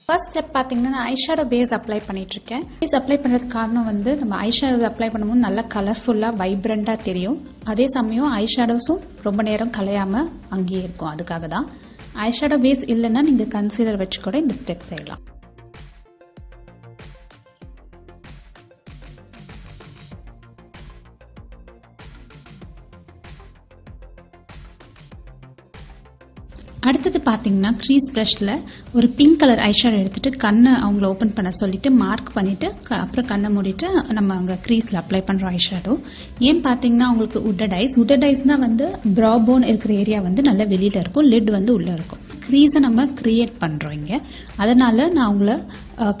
First step பாத்தீங்கன்னா eyeshadow base apply பண்ணிட்டு இருக்கேன். பேஸ் அப்ளை பண்றதுக்கு காரணம் வந்து நம்ம ஐஷேடோஸ் அப்ளை பண்ணும்போது நல்லா கலர்ஃபுல்லா வைப்ரண்டா தெரியும். அதே சமயம் ஐஷேடோஸும் ரொம்ப நேரம் கலையாம அங்கேயே இருக்கும். அதுக்காக தான் ஐஷேடோ பேஸ் இல்லைன்னா நீங்க கன்சீலர் வச்சு கூட இந்த ஸ்டெப் செய்யலாம். அடுத்து பாத்தீங்கன்னா க்ரீஸ் பிரஷ்ல ஒரு பிங்க் கலர் ஐஷேடோ எடுத்துட்டு கண்ணை அவங்கள ஓபன் பண்ண சொல்லிட்டு மார்க் பண்ணிட்டு அப்புறம் கண்ணை மூடிட்டு நம்ம அங்க க்ரீஸ்ல அப்ளை பண்றோம் ஐஷேடோ. ஏன் பாத்தீங்கன்னா உங்களுக்கு உட்டட் ஐஸ்னா வந்து ப்ரா போன் இருக்கிற ஏரியா வந்து நல்ல வெளியில இருக்கும், லிட் வந்து உள்ள இருக்கும். க்ரீஸை நம்ம கிரியேட் பண்றோம் இங்க. அதனால நான் அவங்கள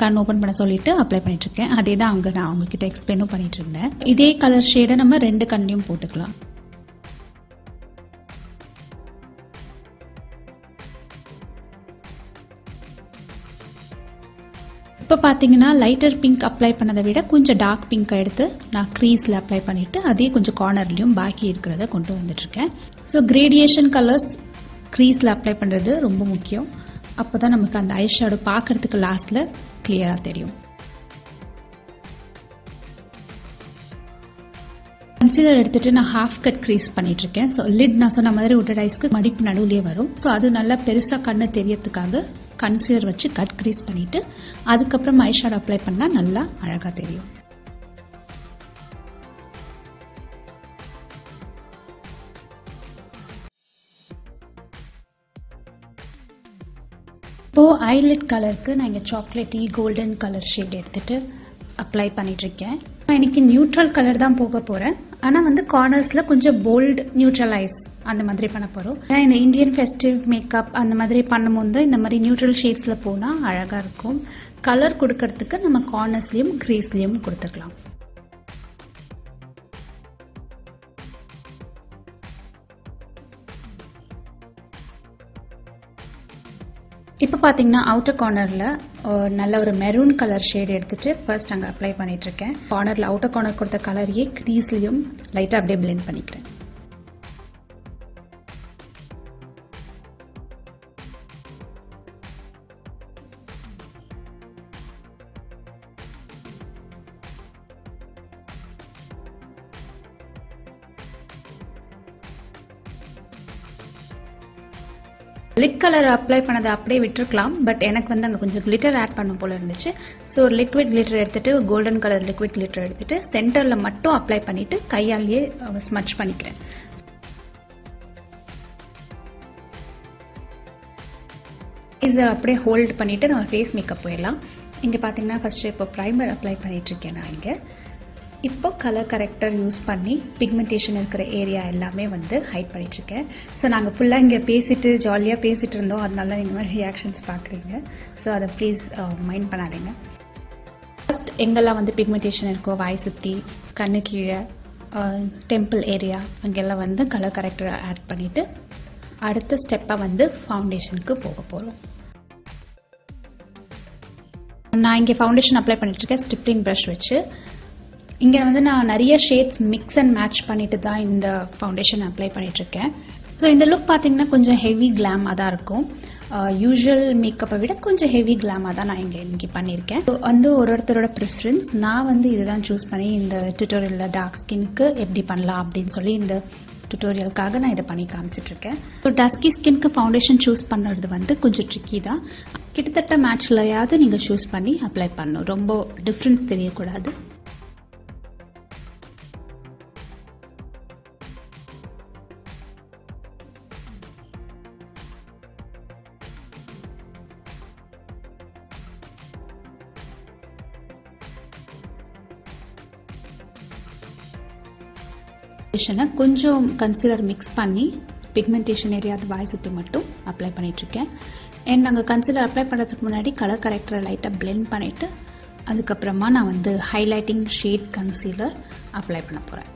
கண் ஓபன் பண்ண சொல்லிட்டு அப்ளை பண்ணிட்டு இருக்கேன். அதே தான் அங்க நான் அவங்ககிட்ட எக்ஸ்பிளைனும் பண்ணிட்டு இருந்தேன். இதே கலர் ஷேடை நம்ம ரெண்டு கண்ணையும் போட்டுக்கலாம். இப்போ பாத்தீங்கன்னா லைட்டர் பிங்க் அப்ளை பண்ணதை விட கொஞ்சம் டார்க் பிங்க் எடுத்து நான் க்ரீஸ்ல அப்ளை பண்ணிட்டு அதே கொஞ்சம் கார்னர்லயும் பாக்கி இருக்கிறத கொண்டு வந்துட்டு இருக்கேன். ஸோ கிரேடியேஷன் கலர்ஸ் க்ரீஸ்ல அப்ளை பண்றது ரொம்ப முக்கியம். அப்போதான் நமக்கு அந்த ஐஷேடோ பார்க்கறதுக்கு லாஸ்ட்ல கிளியரா தெரியும். கன்சீலர் எடுத்துட்டு நான் ஹாஃப் கட் க்ரீஸ் பண்ணிட்டு இருக்கேன். ஸோ லிட் நான் சொன்ன மாதிரி உட்டட் ஐஸ்க்கு மடிப்பு நடுவுலயே வரும். ஸோ அது நல்லா பெருசா கண்ணு தெரியறதுக்காக கன்சீலர் வச்சு கட் க்ரீஸ் பண்ணிட்டு அதுக்கப்புறம் ஐஷேடோ அப்ளை பண்ணா நல்லா அழகா தெரியும். இப்போ ஐலிட் கலருக்கு நான் இங்க சாக்லேட்டி கோல்டன் கலர் ஷேட் எடுத்துட்டு அப்ளை பண்ணிட்டு இருக்கேன். இன்னைக்கு நியூட்ரல் கலர் தான் போக போறேன். ஆனா வந்து கார்னர்ஸ்ல கொஞ்சம் போல்ட் நியூட்ரலைஸ் அந்த மாதிரி பண்ண போறோம். இந்த இந்தியன் ஃபெஸ்டிவ் மேக்கப் அந்த மாதிரி பண்ணும்போது இந்த மாதிரி நியூட்ரல் ஷேட்ஸ்ல போனா அழகா இருக்கும். கலர் கொடுக்கறதுக்கு நம்ம கார்னர்ஸ்லயும் கிரீஸ்லயும் கொடுத்துக்கலாம். இப்போ பாத்தீங்கன்னா அவுட்டர் கார்னர்ல நல்ல ஒரு மெரூன் கலர் ஷேட் எடுத்துட்டு ஃபர்ஸ்ட் அங்க அப்ளை பண்ணிட்டு இருக்கேன். கார்னர்ல அவுட்டர் கார்னர் கொடுத்த கலரையே க்ரீஸ்லயும் லைட்டா அப்படியே பிளெண்ட் பண்ணிக்கிறேன். லிக் கலர் அப்ளை பண்ணதை அப்படியே விட்டுருக்கலாம். பட் எனக்கு வந்து அங்கே கொஞ்சம் கிளிட்டர் ஆட் பண்ணும் போல இருந்துச்சு. ஸோ ஒரு லிக்விட் கிளிட்டர் எடுத்துட்டு கோல்டன் கலர் லிக்விட் கிளிட்டர் எடுத்துட்டு சென்டர்ல மட்டும் அப்ளை பண்ணிட்டு கையாலேயே ஸ்மட்ச் பண்ணிக்கிறேன். இதை அப்படியே ஹோல்ட் பண்ணிட்டு நம்ம ஃபேஸ் மேக்கப் போயிடலாம். இங்க பாத்தீங்கன்னா ஃபர்ஸ்ட் இப்போ பிரைமர் அப்ளை பண்ணிட்டு இருக்கேன் நான் இங்க. இப்போ கலர் கரெக்டர் யூஸ் பண்ணி பிக்மெண்டேஷன் இருக்கிற ஏரியா எல்லாமே வந்து ஹைட் பண்ணிட்டு இருக்கேன். ஸோ நாங்கள் ஃபுல்லாக இங்கே பேசிட்டு ஜாலியாக பேசிட்டு இருந்தோம். அதனால தான் இந்த மாதிரி ரியாக்ஷன்ஸ் பார்க்குறீங்க. ஸோ அதை ப்ளீஸ் மைண்ட் பண்ணாதீங்க. ஃபர்ஸ்ட் எங்கெல்லாம் வந்து பிக்மெண்டேஷன் இருக்கோ வாய் சுற்றி கண்ணு கீழே டெம்பிள் ஏரியா அங்கெல்லாம் வந்து கலர் கரெக்டர் ஆட் பண்ணிட்டு அடுத்த ஸ்டெப்பாக வந்து ஃபவுண்டேஷனுக்கு போக போகிறோம். நான் இங்கே ஃபவுண்டேஷன் அப்ளை பண்ணிட்டு இருக்கேன் ஸ்டிப்ளிங் ப்ரஷ் வச்சு. இங்கே வந்து நான் நிறைய ஷேட்ஸ் மிக்ஸ் அண்ட் மேட்ச் பண்ணிட்டு தான் இந்த ஃபவுண்டேஷன் அப்ளை பண்ணிட்டு இருக்கேன். ஸோ இந்த லுக் பார்த்தீங்கன்னா கொஞ்சம் ஹெவி கிளாமாக தான் இருக்கும். யூஸ்வல் மேக்கப்பை விட கொஞ்சம் ஹெவி கிளாமாக தான் நான் இங்கே இன்னைக்கு பண்ணியிருக்கேன். ஸோ வந்து ஒருத்தரோட ப்ரிஃபரன்ஸ். நான் வந்து இதுதான் சூஸ் பண்ணி இந்த டியூட்டோரியலில் டார்க் ஸ்கின்க்கு எப்படி பண்ணலாம் அப்படின்னு சொல்லி இந்த டியூட்டோரியலுக்காக நான் இதை பண்ணி காமிச்சிட்டு இருக்கேன். ஸோ டஸ்கி ஸ்கின்க்கு ஃபவுண்டேஷன் சூஸ் பண்ணுறது வந்து கொஞ்சம் ட்ரிக்கி தான். கிட்டத்தட்ட மேட்ச்லையாவது நீங்கள் சூஸ் பண்ணி அப்ளை பண்ணணும். ரொம்ப டிஃப்ரென்ஸ் தெரியக்கூடாது. கொஞ்சம் கன்சீலர் மிக்ஸ் பண்ணி பிக்மெண்டேஷன் ஏரியா அது வாய் சுற்றி மட்டும் அப்ளை பண்ணிட்டு இருக்கேன். அண்ட் நாங்கள் கன்சீலர் அப்ளை பண்ணுறதுக்கு முன்னாடி கலர் கரெக்டரை லைட்டாக பிளெண்ட் பண்ணிட்டு அதுக்கப்புறமா நான் வந்து ஹைலைட்டிங் ஷேட் கன்சீலர் அப்ளை பண்ண போகிறேன்.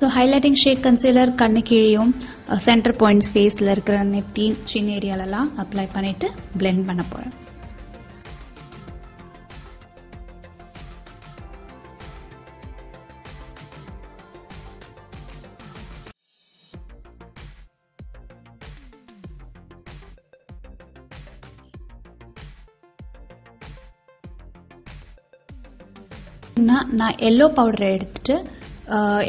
ஸோ ஹைலைட்டிங் ஷேட் கன்சீலர் கண்ணு கீழேயும் சென்டர் பாயிண்ட்ஸ் ஃபேஸில் இருக்கிற நெத்தி சின்ன ஏரியாலலாம் அப்ளை பண்ணிட்டு பிளெண்ட் பண்ண போகிறேன். நான் எல்லோ பவுடரை எடுத்துட்டு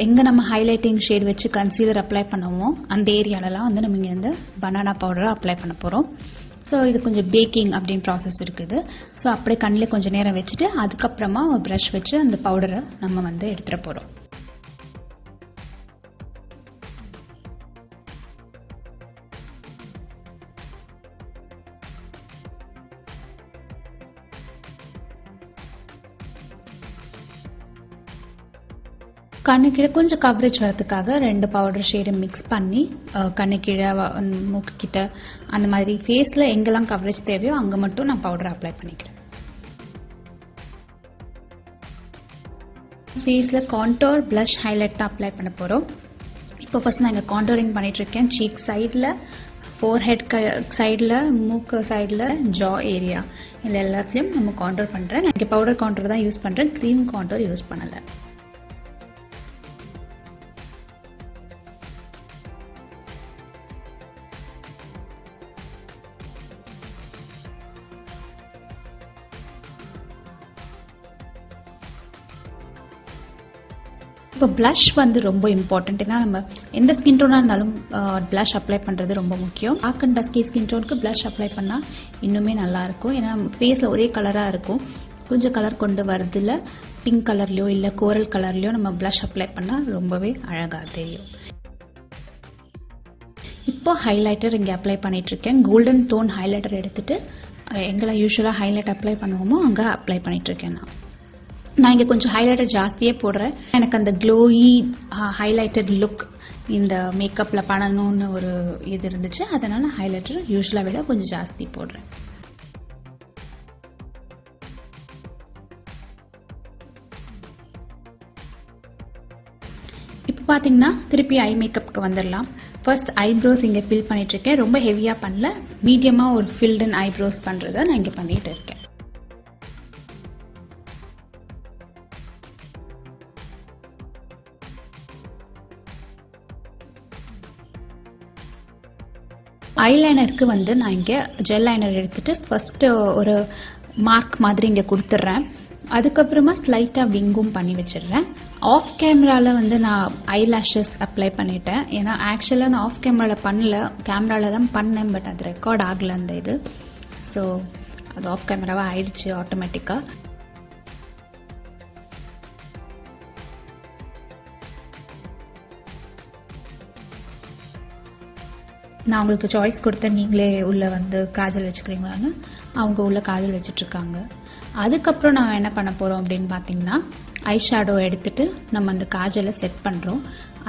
எங்கே நம்ம ஹைலைட்டிங் ஷேட் வச்சு கன்சீலர் அப்ளை பண்ணுவோம் அந்த ஏரியாலலாம் வந்து நம்ம இங்கே வந்து பனானா பவுடரை அப்ளை பண்ண போகிறோம். ஸோ இது கொஞ்சம் பேக்கிங் அப்படின்னு ப்ராசஸ் இருக்குது. ஸோ அப்படியே கண்ணில் கொஞ்சம் நேரம் வச்சுட்டு அதுக்கப்புறமா ஒரு ப்ரஷ் வச்சு அந்த பவுடரை நம்ம வந்து எடுத்துகிற போகிறோம். கண்ணு கீழே கொஞ்சம் கவரேஜ் வரதுக்காக 2 பவுடர் ஷேடு மிக்ஸ் பண்ணி கண்ணு கீழே மூக்கு கிட்ட அந்த மாதிரி ஃபேஸில் எங்கெல்லாம் கவரேஜ் தேவையோ அங்கே மட்டும் நான் பவுடர் அப்ளை பண்ணிக்கிறேன். ஃபேஸில் கான்டோர் ப்ளஷ் ஹைலைட் தான் அப்ளை பண்ண போகிறோம். இப்போ ஃபர்ஸ்ட் நான் இங்கே கான்டோரிங் பண்ணிகிட்ருக்கேன். சீக் சைடில், ஃபோர்ஹெட் சைடில், மூக்கு சைடில், ஜா ஏரியா இது எல்லாத்துலேயும் நம்ம கான்டோர் பண்ணுறேன். நான் இங்கே பவுடர் கான்டோர் தான் யூஸ் பண்ணுறேன், க்ரீம் கான்டோர் யூஸ் பண்ணலை. இப்போ ப்ளஷ் வந்து ரொம்ப இம்பார்ட்டன்ட். ஏன்னா நம்ம எந்த ஸ்கின் டோனாக இருந்தாலும் ப்ளஷ் அப்ளை பண்ணுறது ரொம்ப முக்கியம். டார்க் அண்ட் டஸ்கி ஸ்கின் டோனுக்கு ப்ளஷ் அப்ளை பண்ணால் இன்னுமே நல்லாயிருக்கும். ஏன்னா நம்ம ஃபேஸில் ஒரே கலராக இருக்கும். கொஞ்சம் கலர் கொண்டு வரதில் பிங்க் கலர்லையோ இல்லை கோரல் கலர்லையோ நம்ம ப்ளஷ் அப்ளை பண்ணால் ரொம்பவே அழகாக தெரியும். இப்போ ஹைலைட்டர் இங்கே அப்ளை பண்ணிகிட்ருக்கேன். கோல்டன் டோன் ஹைலைட்டர் எடுத்துகிட்டு எங்களை யூஸ்வலாக ஹைலைட் அப்ளை பண்ணுவோமோ அங்கே அப்ளை பண்ணிகிட்ருக்கேன். நான் இங்கே கொஞ்சம் ஹைலைட்டர் ஜாஸ்தியே போடுறேன். எனக்கு அந்த க்ளோயி ஹைலைட்டட் லுக் இந்த மேக்கப்பில் பண்ணணும்னு ஒரு இது இருந்துச்சு. அதனால் ஹைலைட்டர் யூஸ்வலாக விட கொஞ்சம் ஜாஸ்தி போடுறேன். இப்போ பார்த்தீங்கன்னா திருப்பி ஐ மேக்கப்புக்கு வந்துடலாம். ஃபர்ஸ்ட் ஐப்ரோஸ் இங்கே ஃபில் பண்ணிகிட்ருக்கேன். ரொம்ப ஹெவியாக பண்ணல, மீடியமாக ஒரு ஃபில்ட் அண்ட் ஐப்ரோஸ் பண்ணுறதை நான் இங்கே பண்ணிகிட்டு இருக்கேன். ஐலைனருக்கு வந்து நான் இங்கே ஜெல் லைனர் எடுத்துகிட்டு ஃபஸ்ட்டு ஒரு மார்க் மாதிரி இங்கே கொடுத்துட்றேன். அதுக்கப்புறமா ஸ்லைட்டாக விங்கும் பண்ணி வச்சிடுறேன். ஆஃப் கேமராவில் வந்து நான் ஐலாஷஸ் அப்ளை பண்ணிட்டேன். ஏன்னா ஆக்சுவலாக நான் ஆஃப் கேமராவில் பண்ணல, கேமராவில் தான் பண்ணேன். பட் அது ரெக்கார்ட் ஆகலை அந்த இது. ஸோ அது ஆஃப் கேமராவாக ஆயிடுச்சு ஆட்டோமேட்டிக்காக. நான் உங்களுக்கு சாய்ஸ் கொடுத்தேன், நீங்களே உள்ளே வந்து காஜல் வச்சுக்கிறீங்களான்னு. அவங்க உள்ள காஜல் வச்சுட்ருக்காங்க. அதுக்கப்புறம் நான் என்ன பண்ண போகிறோம் அப்படின்னு பார்த்தீங்கன்னா ஐஷேடோ எடுத்துகிட்டு நம்ம அந்த காஜலை செட் பண்ணுறோம்.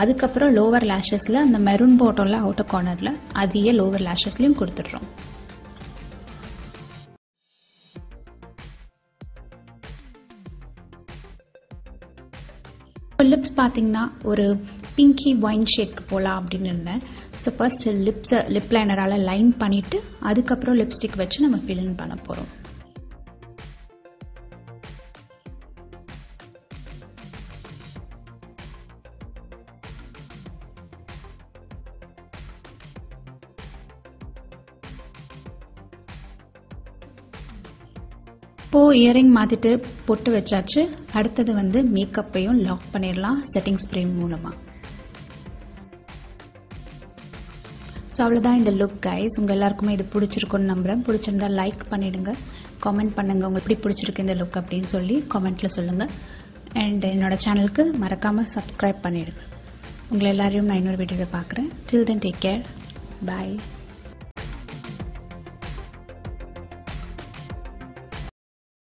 அதுக்கப்புறம் லோவர் லேஷஸில் அந்த மெரூன் போட்டோம்ல அவுட்டர் கார்னரில் அதையே லோவர் லேஷஸ்லையும் கொடுத்துட்றோம். லிப்ஸ் பார்த்தீங்கன்னா ஒரு பிங்கி ஒயின் ஷேட்க்கு போகலாம் அப்படின்னு இருந்தேன். ஸோ ஃபர்ஸ்ட் லிப் லைனரால் லைன் பண்ணிவிட்டு அதுக்கப்புறம் லிப்ஸ்டிக் வச்சு நம்ம ஃபில் இன் பண்ண போகிறோம். இப்போது இயரிங் மாற்றிட்டு பொட்டு வச்சாச்சு. அடுத்தது வந்து மேக்கப்பையும் லாக் பண்ணிடலாம் செட்டிங் ஸ்ப்ரே மூலமாக. ஸோ அவ்வளோதான் இந்த லுக் கைஸ். உங்கள் எல்லாருக்குமே இது பிடிச்சிருக்குன்னு நம்புகிறேன். பிடிச்சிருந்தா லைக் பண்ணிவிடுங்க, காமெண்ட் பண்ணுங்கள் உங்களுக்கு எப்படி பிடிச்சிருக்கு இந்த லுக் அப்படின்னு சொல்லி காமெண்ட்டில் சொல்லுங்கள். அண்ட் என்னோட சேனலுக்கு மறக்காமல் சப்ஸ்கிரைப் பண்ணிவிடுங்க. உங்களை எல்லாரையும் நான் இன்னொரு வீடியோவில் பார்க்குறேன். டில் தென் டேக் கேர், பாய்.